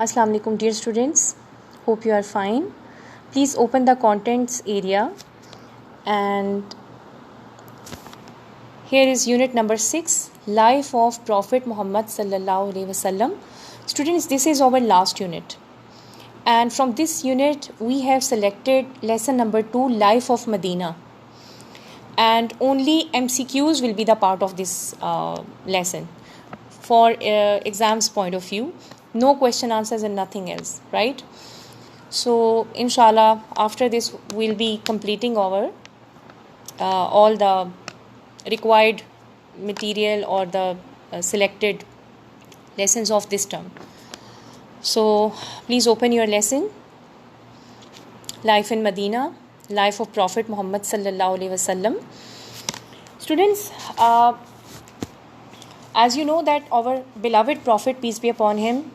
Assalamu alaikum dear students, hope you are fine. Please open the contents area and here is unit number 6, Life of Prophet Muhammad sallallahu alaihi wasallam. Students, this is our last unit and from this unit we have selected lesson number 2, Life of Medina, and only MCQs will be the part of this lesson for exams point of view. No question answers and nothing else, right? So inshallah after this we'll be completing our all the required material or the selected lessons of this term. So please open your lesson, Life in Medina, Life of Prophet Muhammad sallallahu alaihi wasallam. Students, as you know that our beloved Prophet, peace be upon him,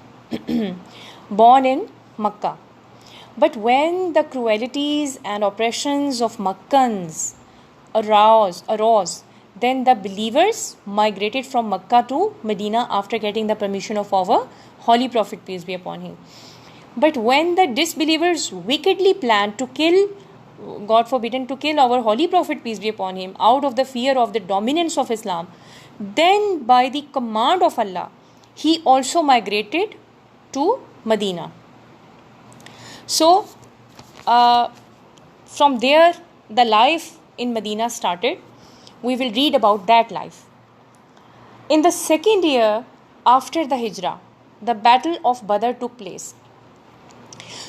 born in Makkah. But when the cruelties and oppressions of Makkans arose, then the believers migrated from Makkah to Medina after getting the permission of our holy Prophet, peace be upon him. But when the disbelievers wickedly planned to kill, God forbidden, to kill our holy Prophet, peace be upon him, out of the fear of the dominance of Islam, then by the command of Allah, he also migrated to Medina. So from there the life in Medina started. We will read about that life. In the second year after the Hijrah, the battle of Badr took place.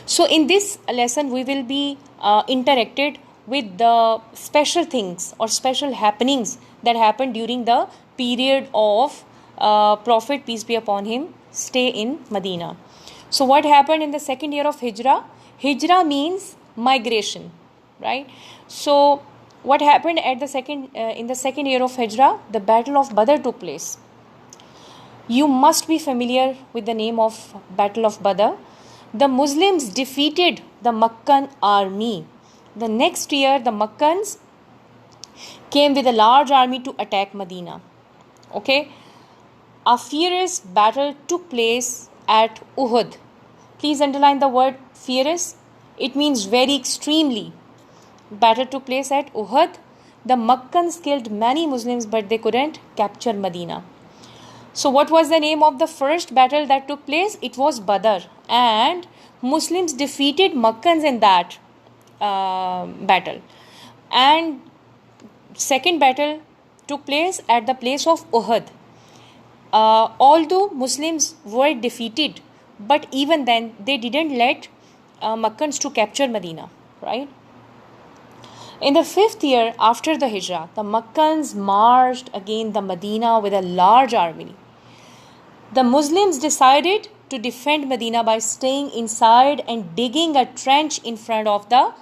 So in this lesson we will be interacted with the special things or special happenings that happened during the period of Prophet, peace be upon him, stay in Medina. So what happened in the second year of Hijrah? Hijrah means migration, right? So what happened at the second in the second year of Hijrah? The battle of Badr took place. You must be familiar with the name of Battle of Badr. The Muslims defeated the Meccan army. The next year the Meccans came with a large army to attack Medina. Okay, a fierce battle took place at Uhud. Please underline the word fierce. It means very extremely. Battle took place at Uhud. The Meccans killed many Muslims, but they couldn't capture Medina. So what was the name of the first battle that took place? It was Badr, and Muslims defeated Meccans in that battle. And second battle took place at the place of Uhud. Although Muslims were defeated, but even then they didn't let Meccans to capture Medina, right? In the fifth year after the Hijrah, the Meccans marched against the Medina with a large army. The Muslims decided to defend Medina by staying inside and digging a trench in front of the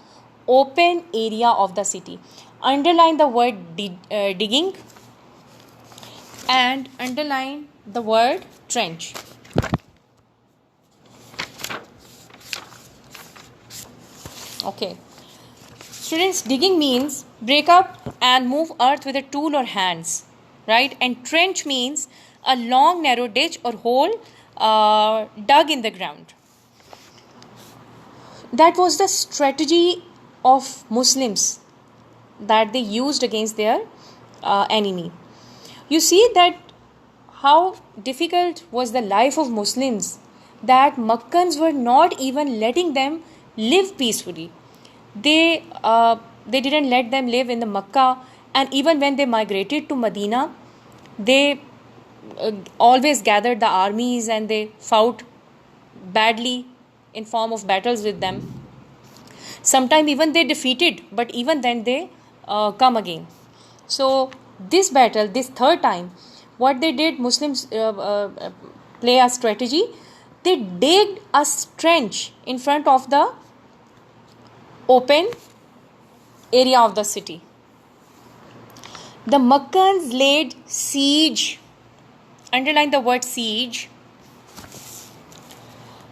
open area of the city. Underline the word digging and underline the word trench. Okay. Students, digging means break up and move earth with a tool or hands, right? And trench means a long narrow ditch or hole dug in the ground. That was the strategy of Muslims that they used against their enemy. You see that how difficult was the life of Muslims, that Meccans were not even letting them live peacefully. They didn't let them live in the Makkah, and even when they migrated to Medina, they always gathered the armies and they fought badly in form of battles with them. Sometimes even they defeated, but even then they come again. So this battle, this third time, what they did, Muslims play a strategy. They digged a trench in front of the open area of the city. The Meccans laid siege. Underline the word siege.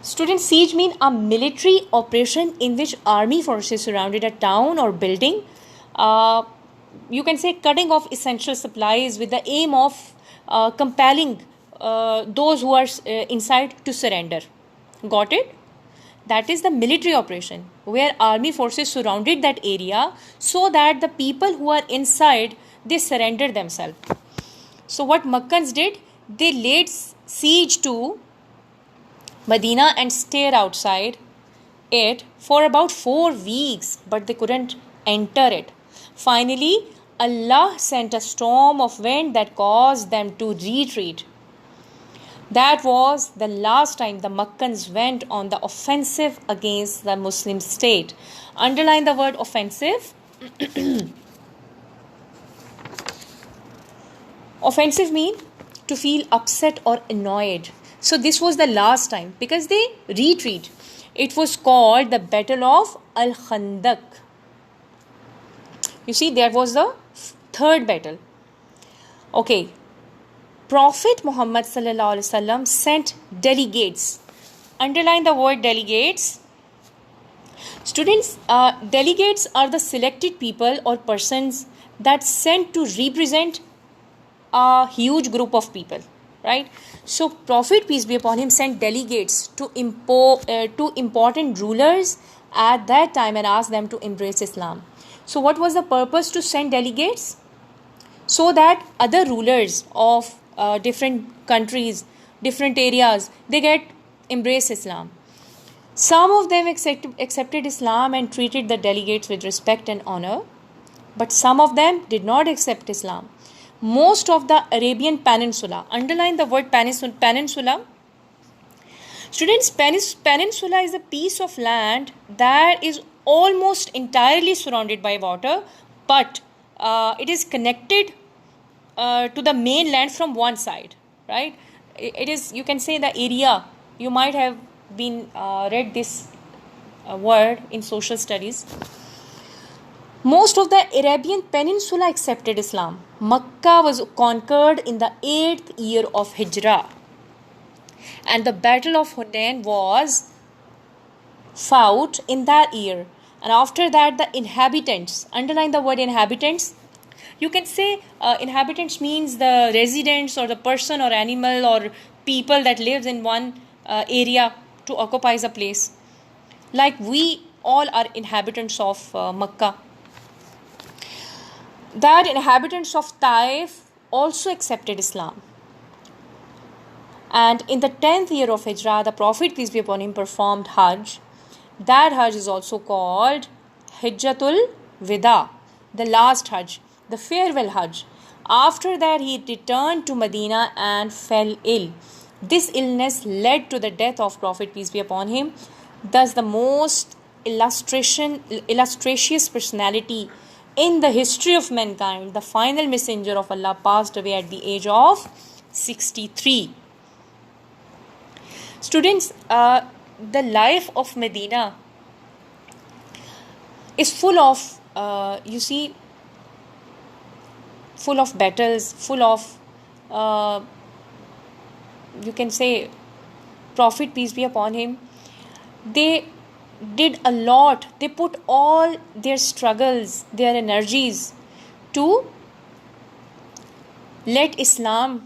Students, siege means a military operation in which army forces surrounded a town or building. You can say cutting off essential supplies with the aim of compelling those who are inside to surrender. Got it? That is the military operation where army forces surrounded that area so that the people who are inside, they surrender themselves. So what Makkans did, they laid siege to Medina and stayed outside it for about 4 weeks, but they couldn't enter it. Finally, Allah sent a storm of wind that caused them to retreat. That was the last time the Makkans went on the offensive against the Muslim state. Underline the word offensive. Offensive mean to feel upset or annoyed. So this was the last time because they retreat. It was called the Battle of Al-Khandaq. You see, there was the third battle. Okay. Prophet Muhammad sallallahu alaihi wasallam sent delegates. Underline the word delegates. Students, delegates are the selected people or persons that sent to represent a huge group of people, right? So Prophet, peace be upon him, sent delegates to important rulers at that time and asked them to embrace Islam. So what was the purpose to send delegates? So that other rulers of different countries, different areas, they get embrace Islam. Some of them accepted Islam and treated the delegates with respect and honor, but some of them did not accept Islam. Most of the Arabian Peninsula, underline the word peninsula. Students, peninsula is a piece of land that is almost entirely surrounded by water, but it is connected to the mainland from one side, right? It is, you can say, the area. You might have been read this word in social studies. Most of the Arabian Peninsula accepted Islam. Makkah was conquered in the 8th year of Hijrah. And the Battle of Hunain was fought in that year. And after that, the inhabitants, underline the word inhabitants. You can say inhabitants means the residents or the person or animal or people that lives in one area to occupies a place. Like we all are inhabitants of Makkah. That inhabitants of Taif also accepted Islam. And in the 10th year of Hijrah, the Prophet, peace be upon him, performed Hajj. That Hajj is also called Hijjatul Wida, the last Hajj, the farewell Hajj. After that, he returned to Medina and fell ill. This illness led to the death of Prophet, peace be upon him. Thus, the most illustrious personality in the history of mankind, the final messenger of Allah, passed away at the age of 63. Students, the life of Medina is full of, full of battles, full of, you can say, Prophet, peace be upon him. They did a lot. They put all their struggles, their energies to let Islam